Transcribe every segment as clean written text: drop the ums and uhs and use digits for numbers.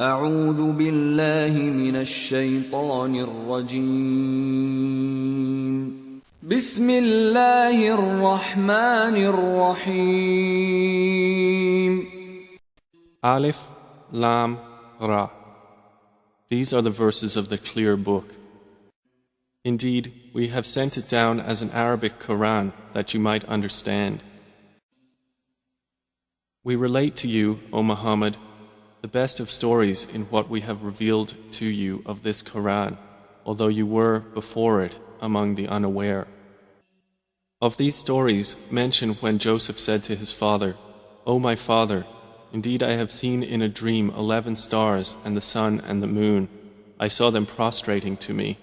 أعوذ بالله من الشيطان الرجيم بسم الله الرحمن الرحيم Alif, Lam, Ra. These are the verses of the clear book. Indeed, we have sent it down as an Arabic Quran that you might understand. We relate to you, O Muhammad, the best of stories in what we have revealed to you of this Quran, although you were, before it, among the unaware. Of these stories, mention when Joseph said to his father, O my father, indeed I have seen in a dream 11 stars and the sun and the moon. I saw them prostrating to me.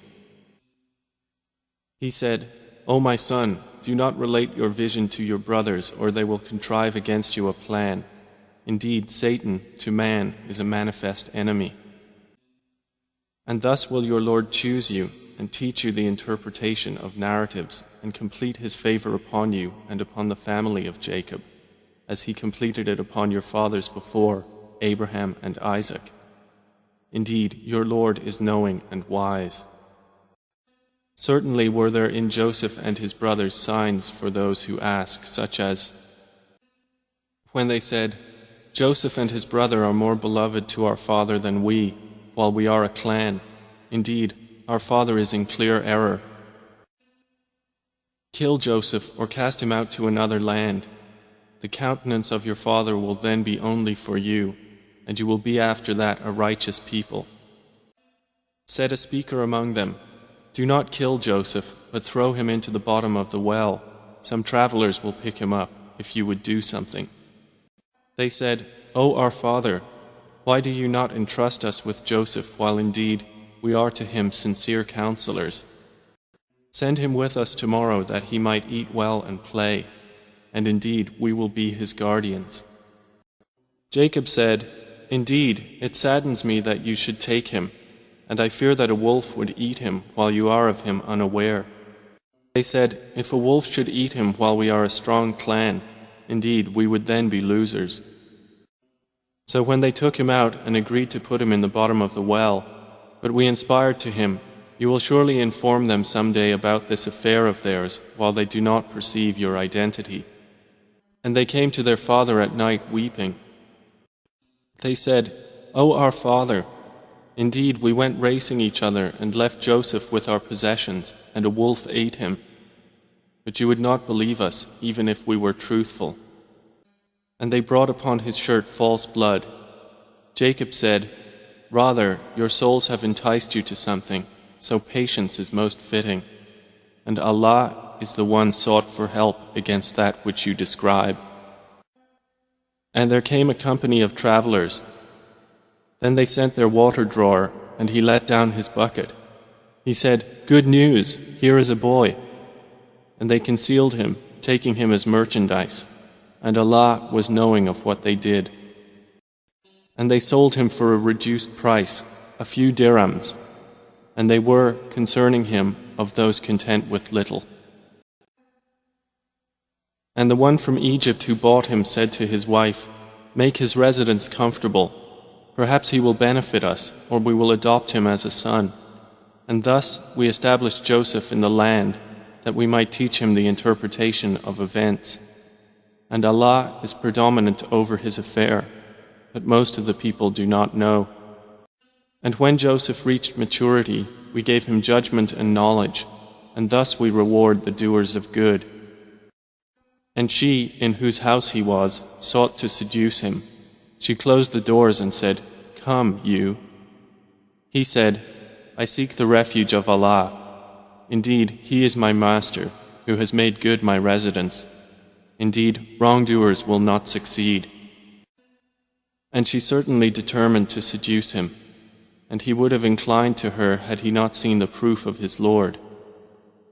He said, O my son, do not relate your vision to your brothers, or they will contrive against you a plan. Indeed, Satan, to man, is a manifest enemy. And thus will your Lord choose you and teach you the interpretation of narratives and complete his favor upon you and upon the family of Jacob, as he completed it upon your fathers before, Abraham and Isaac. Indeed, your Lord is knowing and wise. Certainly were there in Joseph and his brothers signs for those who ask, such as when they said, Joseph and his brother are more beloved to our father than we, while we are a clan. Indeed, our father is in clear error. Kill Joseph or cast him out to another land. The countenance of your father will then be only for you, and you will be after that a righteous people. Said a speaker among them, do not kill Joseph, but throw him into the bottom of the well. Some travelers will pick him up, if you would do something. They said, O our father, why do you not entrust us with Joseph, while indeed we are to him sincere counselors? Send him with us tomorrow, that he might eat well and play, and indeed we will be his guardians. Jacob said, Indeed, it saddens me that you should take him, and I fear that a wolf would eat him while you are of him unaware. They said, If a wolf should eat him while we are a strong clan, indeed we would then be losers. So when they took him out and agreed to put him in the bottom of the well, but we inspired to him, you will surely inform them someday about this affair of theirs while they do not perceive your identity. And they came to their father at night weeping. They said, O our father, indeed we went racing each other and left Joseph with our possessions, and a wolf ate him. But you would not believe us, even if we were truthful. And they brought upon his shirt false blood. Jacob said, Rather, your souls have enticed you to something, so patience is most fitting. And Allah is the one sought for help against that which you describe. And there came a company of travelers. Then they sent their water drawer, and he let down his bucket. He said, Good news, here is a boy. And they concealed him, taking him as merchandise, and Allah was knowing of what they did. And they sold him for a reduced price, a few dirhams, and they were, concerning him, of those content with little. And the one from Egypt who bought him said to his wife, Make his residence comfortable. Perhaps he will benefit us, or we will adopt him as a son. And thus we established Joseph in the land, that we might teach him the interpretation of events. And Allah is predominant over his affair, but most of the people do not know. And when Joseph reached maturity, we gave him judgment and knowledge, and thus we reward the doers of good. And she, in whose house he was, sought to seduce him. She closed the doors and said, Come, you. He said, I seek the refuge of Allah. Indeed, He is my master, who has made good my residence. Indeed, wrongdoers will not succeed. And she certainly determined to seduce him, and he would have inclined to her had he not seen the proof of his Lord.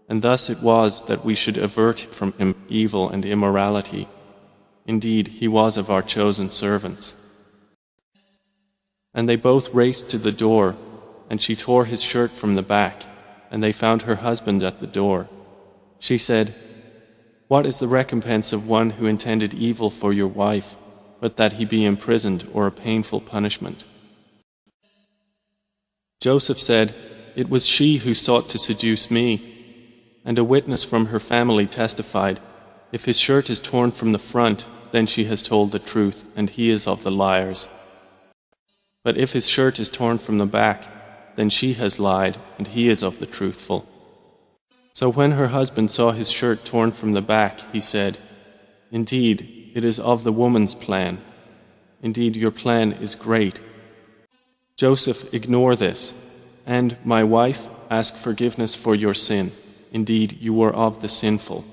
And thus it was that we should avert from him evil and immorality. Indeed, he was of our chosen servants. And they both raced to the door, and she tore his shirt from the back, and they found her husband at the door. She said, What is the recompense of one who intended evil for your wife, but that he be imprisoned or a painful punishment? Joseph said, "It was she who sought to seduce me." And a witness from her family testified, "If his shirt is torn from the front, then she has told the truth, and he is of the liars. But if his shirt is torn from the back, then she has lied, and he is of the truthful." So when her husband saw his shirt torn from the back, he said, "Indeed, it is of the woman's plan. Indeed, your plan is great. Joseph, ignore this, and, my wife, ask forgiveness for your sin. Indeed, you were of the sinful."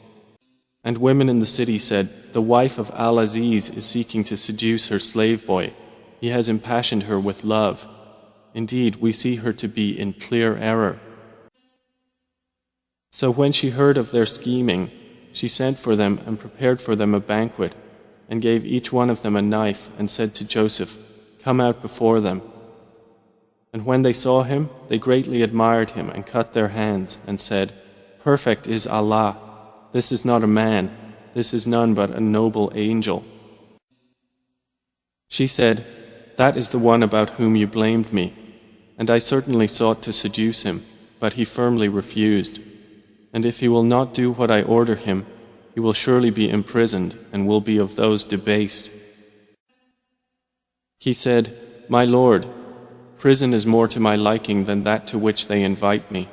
And women in the city said, "The wife of Al-Aziz is seeking to seduce her slave boy. He has impassioned her with love. Indeed, we see her to be in clear error." So when she heard of their scheming, she sent for them and prepared for them a banquet, and gave each one of them a knife, and said to Joseph, "Come out before them." And when they saw him, they greatly admired him and cut their hands, and said, "Perfect is Allah. This is not a man. This is none but a noble angel." She said, "That is the one about whom you blamed me, and I certainly sought to seduce him, but he firmly refused. And if he will not do what I order him, he will surely be imprisoned and will be of those debased." He said, "My Lord, prison is more to my liking than that to which they invite me.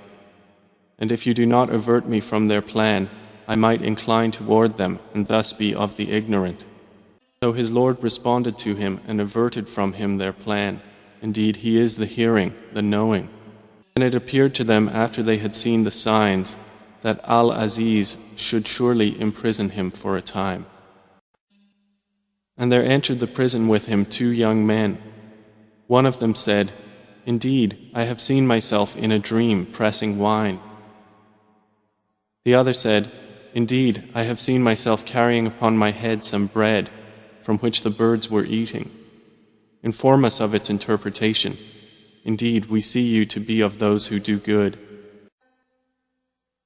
And if you do not avert me from their plan, I might incline toward them and thus be of the ignorant." So his Lord responded to him and averted from him their plan. Indeed, he is the hearing, the knowing. And it appeared to them after they had seen the signs that Al-Aziz should surely imprison him for a time. And there entered the prison with him 2 young men. One of them said, "Indeed, I have seen myself in a dream pressing wine." The other said, "Indeed, I have seen myself carrying upon my head some bread, from which the birds were eating. Inform us of its interpretation. Indeed, we see you to be of those who do good."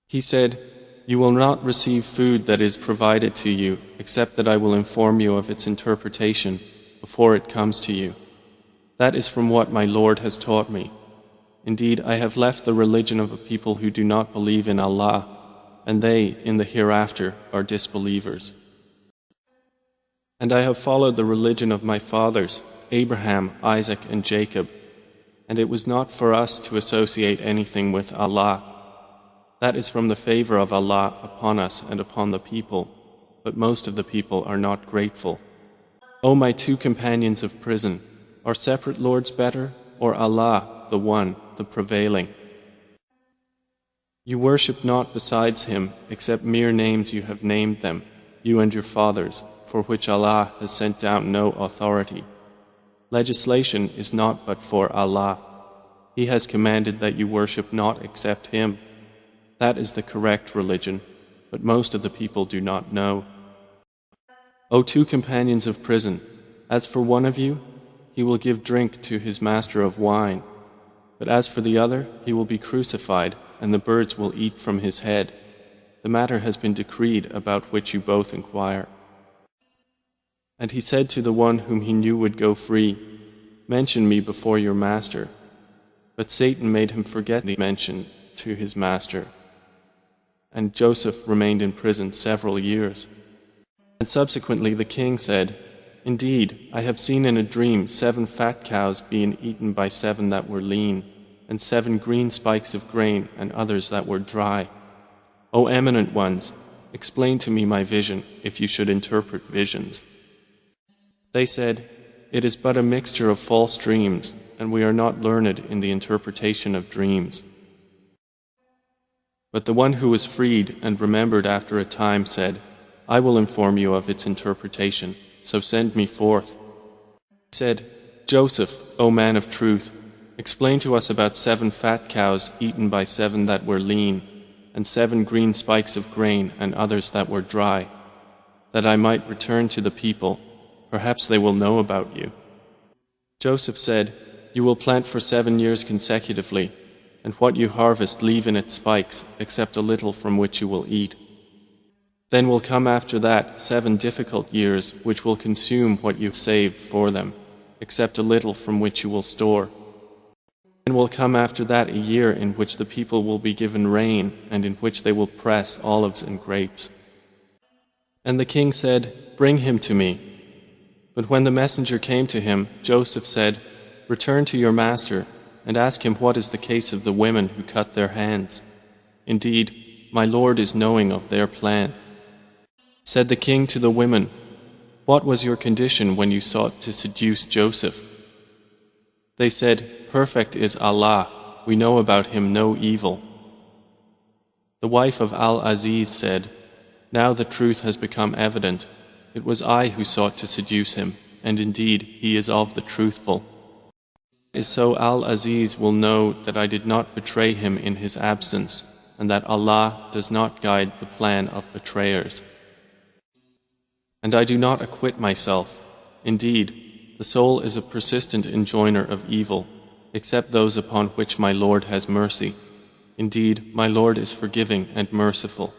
He said, "You will not receive food that is provided to you, except that I will inform you of its interpretation before it comes to you. That is from what my Lord has taught me. Indeed, I have left the religion of a people who do not believe in Allah, and they, in the hereafter, are disbelievers. And I have followed the religion of my fathers, Abraham, Isaac, and Jacob, and it was not for us to associate anything with Allah. That is from the favor of Allah upon us and upon the people, but most of the people are not grateful. O my 2 companions of prison, are separate lords better, or Allah, the One, the Prevailing? You worship not besides Him, except mere names you have named them, you and your fathers, for which Allah has sent down no authority. Legislation is not but for Allah. He has commanded that you worship not except Him. That is the correct religion, but most of the people do not know. O 2 companions of prison, as for one of you, he will give drink to his master of wine, but as for the other, he will be crucified, and the birds will eat from his head. The matter has been decreed about which you both inquire." And he said to the one whom he knew would go free, "Mention me before your master." But Satan made him forget the mention to his master. And Joseph remained in prison several years. And subsequently the king said, "Indeed, I have seen in a dream 7 fat cows being eaten by 7 that were lean, and 7 green spikes of grain and others that were dry. O eminent ones, explain to me my vision, if you should interpret visions." They said, "It is but a mixture of false dreams, and we are not learned in the interpretation of dreams." But the one who was freed and remembered after a time said, "I will inform you of its interpretation, so send me forth." He said, "Joseph, O man of truth, explain to us about 7 fat cows eaten by 7 that were lean, and 7 green spikes of grain and others that were dry, that I might return to the people. Perhaps they will know about you." Joseph said, "You will plant for 7 years consecutively, and what you harvest leave in its spikes, except a little from which you will eat. Then will come after that 7 difficult years, which will consume what you saved for them, except a little from which you will store. And will come after that a year in which the people will be given rain and in which they will press olives and grapes. And the king said, "Bring him to me." But when the messenger came to him, Joseph said, "Return to your master and ask him what is the case of the women who cut their hands. Indeed, my Lord is knowing of their plan." Said the king to the women, "What was your condition when you sought to seduce Joseph?" They said, "Perfect is Allah, we know about him no evil." The wife of Al-Aziz said, "Now the truth has become evident. It was I who sought to seduce him, and indeed he is of the truthful. So Al-Aziz will know that I did not betray him in his absence, and that Allah does not guide the plan of betrayers. And I do not acquit myself. Indeed, the soul is a persistent enjoiner of evil, except those upon which my Lord has mercy. Indeed, my Lord is forgiving and merciful."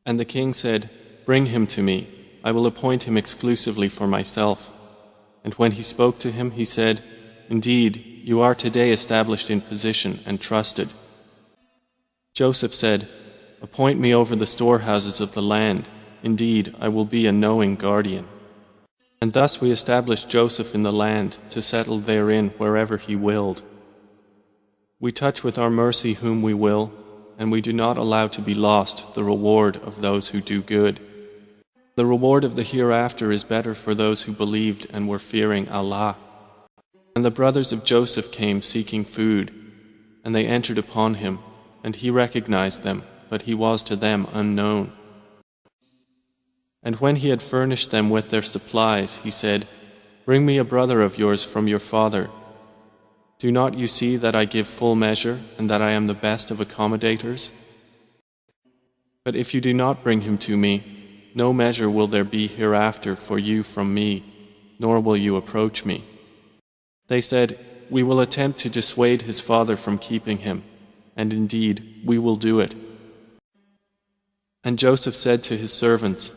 And the king said, "Bring him to me. I will appoint him exclusively for myself." And when he spoke to him, he said, "Indeed, you are today established in position and trusted." Joseph said, "Appoint me over the storehouses of the land. Indeed, I will be a knowing guardian." And thus we established Joseph in the land to settle therein wherever he willed. We touch with our mercy whom we will, and we do not allow to be lost the reward of those who do good. The reward of the hereafter is better for those who believed and were fearing Allah. And the brothers of Joseph came seeking food, and they entered upon him, and he recognized them, but he was to them unknown. And when he had furnished them with their supplies, he said, "Bring me a brother of yours from your father. Do not you see that I give full measure and that I am the best of accommodators? But if you do not bring him to me, no measure will there be hereafter for you from me, nor will you approach me." They said, "We will attempt to dissuade his father from keeping him, and indeed we will do it." And Joseph said to his servants,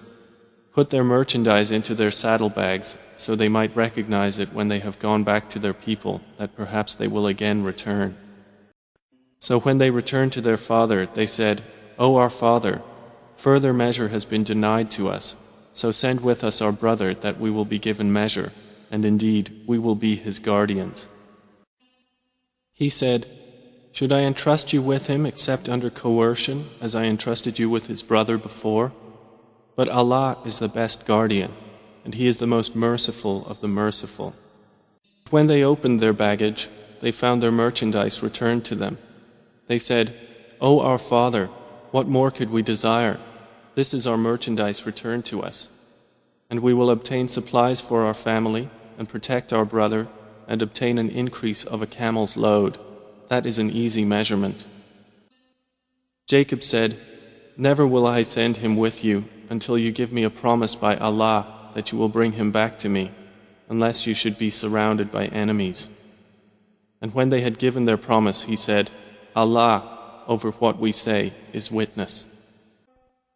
"Put their merchandise into their saddlebags, so they might recognize it when they have gone back to their people, that perhaps they will again return." So when they returned to their father, they said, "O our father, further measure has been denied to us, so send with us our brother that we will be given measure, and indeed we will be his guardians." He said, "Should I entrust you with him except under coercion, as I entrusted you with his brother before? But Allah is the best guardian, and He is the most merciful of the merciful." When they opened their baggage, they found their merchandise returned to them. They said, "O our father, what more could we desire? This is our merchandise returned to us. And we will obtain supplies for our family, and protect our brother, and obtain an increase of a camel's load. That is an easy measurement." Jacob said, "Never will I send him with you until you give me a promise by Allah that you will bring him back to me, unless you should be surrounded by enemies." And when they had given their promise, he said, "Allah, over what we say, is witness."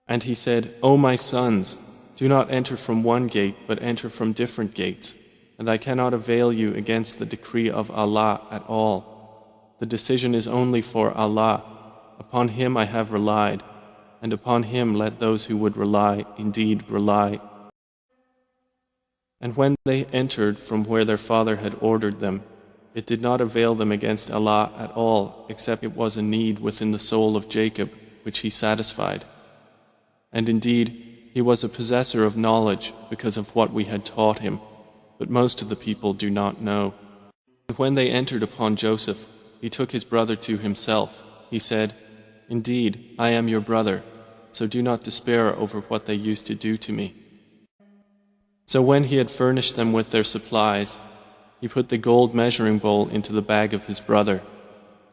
And he said, "O my sons, do not enter from one gate, but enter from different gates, and I cannot avail you against the decree of Allah at all. The decision is only for Allah. Upon Him I have relied, and upon Him let those who would rely indeed rely." And when they entered from where their father had ordered them, it did not avail them against Allah at all, except it was a need within the soul of Jacob, which he satisfied. And indeed, he was a possessor of knowledge because of what we had taught him, but most of the people do not know. And when they entered upon Joseph, he took his brother to himself. He said, "Indeed, I am your brother, so do not despair over what they used to do to me." So when he had furnished them with their supplies, he put the gold measuring bowl into the bag of his brother.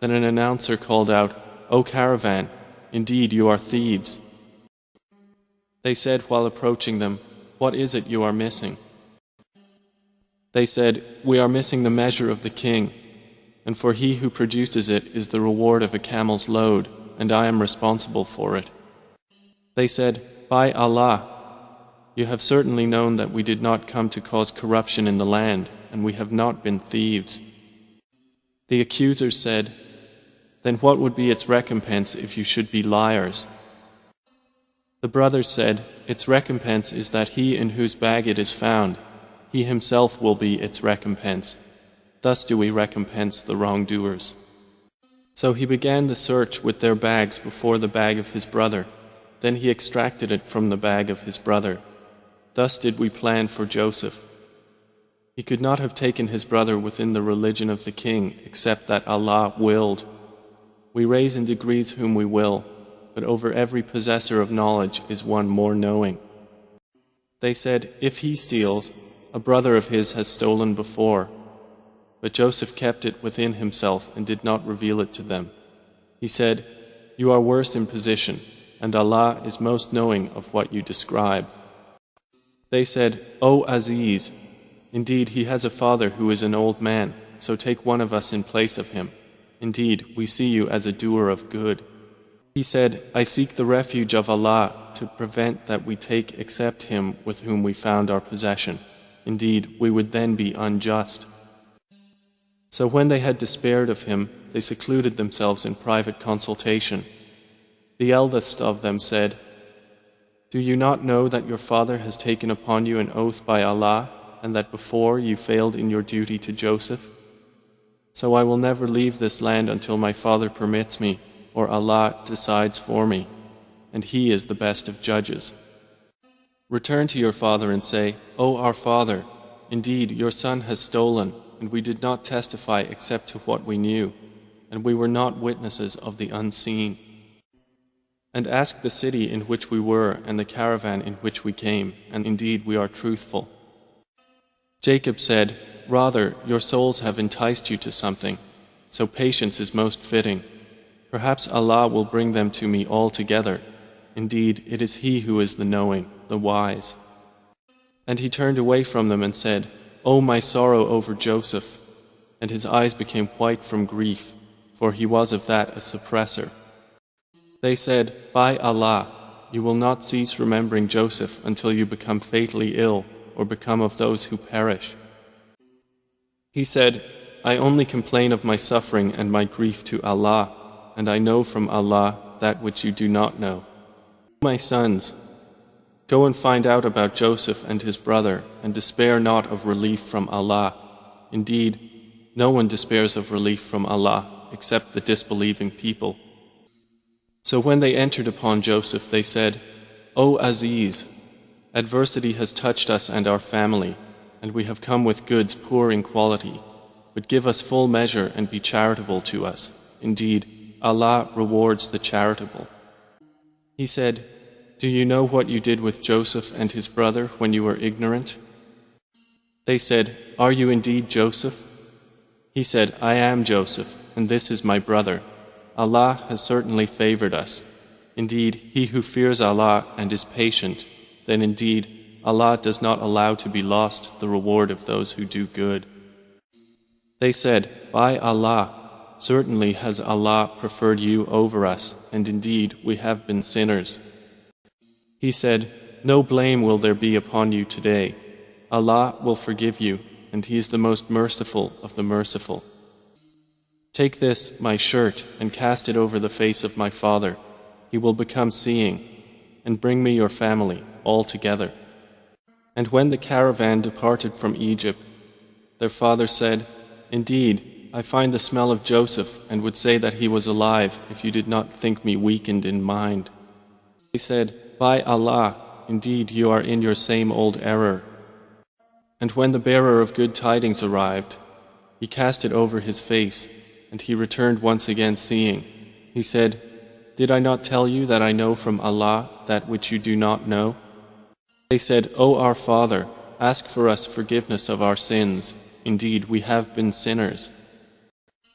Then an announcer called out, "O caravan, indeed you are thieves." They said while approaching them, "What is it you are missing?" They said, "We are missing the measure of the king, and for he who produces it is the reward of a camel's load, and I am responsible for it." They said, "By Allah, you have certainly known that we did not come to cause corruption in the land, and we have not been thieves." The accusers said, "Then what would be its recompense if you should be liars?" The brothers said, "Its recompense is that he in whose bag it is found, he himself will be its recompense. Thus do we recompense the wrongdoers." So he began the search with their bags before the bag of his brother. Then he extracted it from the bag of his brother. Thus did we plan for Joseph. He could not have taken his brother within the religion of the king except that Allah willed. We raise in degrees whom we will, but over every possessor of knowledge is one more knowing. They said, "If he steals, a brother of his has stolen before." But Joseph kept it within himself and did not reveal it to them. He said, "You are worse in position, and Allah is most knowing of what you describe." They said, "O Aziz, indeed he has a father who is an old man, so take one of us in place of him. Indeed, we see you as a doer of good." He said, "I seek the refuge of Allah to prevent that we take except him with whom we found our possession. Indeed, we would then be unjust." So when they had despaired of him, they secluded themselves in private consultation. The eldest of them said, "Do you not know that your father has taken upon you an oath by Allah, and that before you failed in your duty to Joseph? So I will never leave this land until my father permits me, or Allah decides for me, and He is the best of judges. Return to your father and say, 'O our father, indeed your son has stolen, and we did not testify except to what we knew, and we were not witnesses of the unseen.' And ask the city in which we were and the caravan in which we came, and indeed we are truthful." Jacob said, "Rather, your souls have enticed you to something, so patience is most fitting. Perhaps Allah will bring them to me all together. Indeed, it is He who is the knowing, the wise." And he turned away from them and said, "O my sorrow over Joseph," and his eyes became white from grief, for he was of that a suppressor. They said, "By Allah, you will not cease remembering Joseph until you become fatally ill or become of those who perish." He said, "I only complain of my suffering and my grief to Allah, and I know from Allah that which you do not know. My sons, go and find out about Joseph and his brother, and despair not of relief from Allah. Indeed, no one despairs of relief from Allah except the disbelieving people." So when they entered upon Joseph, they said, "O Aziz, adversity has touched us and our family, and we have come with goods poor in quality, but give us full measure and be charitable to us. Indeed, Allah rewards the charitable." He said, "Do you know what you did with Joseph and his brother when you were ignorant?" They said, "Are you indeed Joseph?" He said, "I am Joseph, and this is my brother. Allah has certainly favored us. Indeed, he who fears Allah and is patient, then indeed Allah does not allow to be lost the reward of those who do good." They said, "By Allah, certainly has Allah preferred you over us, and indeed we have been sinners." He said, "No blame will there be upon you today. Allah will forgive you, and He is the most merciful of the merciful. Take this, my shirt, and cast it over the face of my father. He will become seeing, and bring me your family, all together." And when the caravan departed from Egypt, their father said, "Indeed, I find the smell of Joseph, and would say that he was alive if you did not think me weakened in mind." He said, "By Allah, indeed you are in your same old error." And when the bearer of good tidings arrived, he cast it over his face, and he returned once again seeing. He said, "Did I not tell you that I know from Allah that which you do not know?" They said, "O our father, ask for us forgiveness of our sins. Indeed, we have been sinners."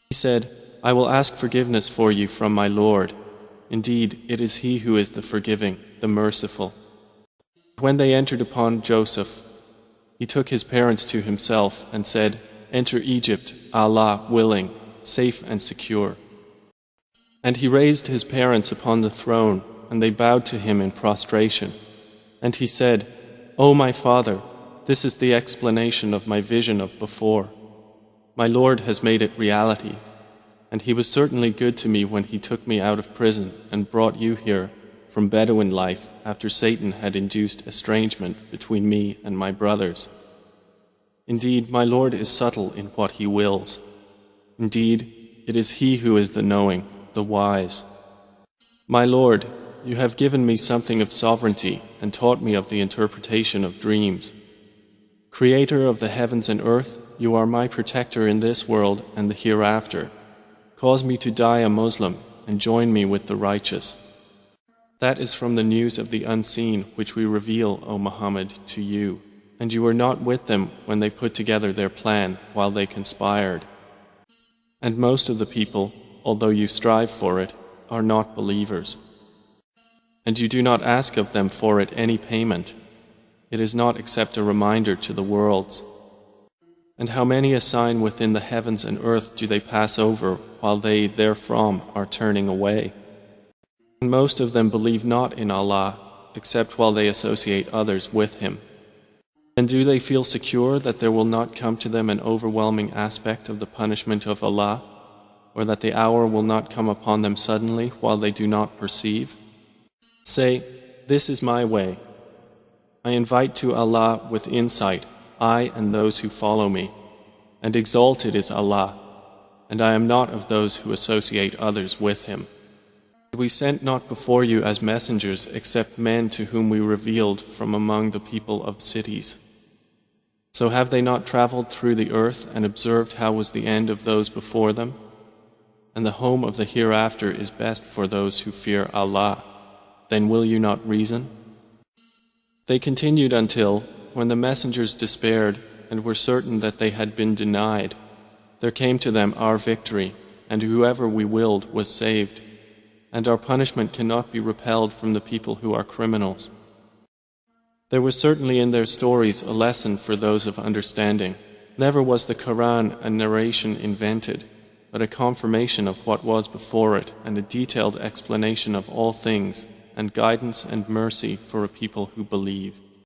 He said, "I will ask forgiveness for you from my Lord. Indeed, it is He who is the forgiving, the merciful." When they entered upon Joseph, he took his parents to himself and said, "Enter Egypt, Allah willing, safe and secure." And he raised his parents upon the throne, and they bowed to him in prostration. And he said, "O my father, this is the explanation of my vision of before. My Lord has made it reality, and He was certainly good to me when He took me out of prison and brought you here from Bedouin life after Satan had induced estrangement between me and my brothers. Indeed, my Lord is subtle in what He wills. Indeed, it is He who is the knowing, the wise. My Lord, you have given me something of sovereignty and taught me of the interpretation of dreams. Creator of the heavens and earth, you are my protector in this world and the hereafter. Cause me to die a Muslim and join me with the righteous. That is from the news of the unseen which we reveal, O Muhammad, to you, and you were not with them when they put together their plan while they conspired. And most of the people, although you strive for it, are not believers. And you do not ask of them for it any payment. It is not except a reminder to the worlds. And how many a sign within the heavens and earth do they pass over while they therefrom are turning away? And most of them believe not in Allah, except while they associate others with Him. And do they feel secure that there will not come to them an overwhelming aspect of the punishment of Allah, or that the hour will not come upon them suddenly while they do not perceive? Say, this is my way. I invite to Allah with insight, I and those who follow me, and exalted is Allah, and I am not of those who associate others with Him. We sent not before you as messengers except men to whom we revealed from among the people of cities. So have they not traveled through the earth and observed how was the end of those before them? And the home of the hereafter is best for those who fear Allah. Then will you not reason? They continued until, when the messengers despaired and were certain that they had been denied, there came to them our victory, and whoever we willed was saved, and our punishment cannot be repelled from the people who are criminals. There was certainly in their stories a lesson for those of understanding. Never was the Quran a narration invented, but a confirmation of what was before it and a detailed explanation of all things, and guidance and mercy for a people who believe.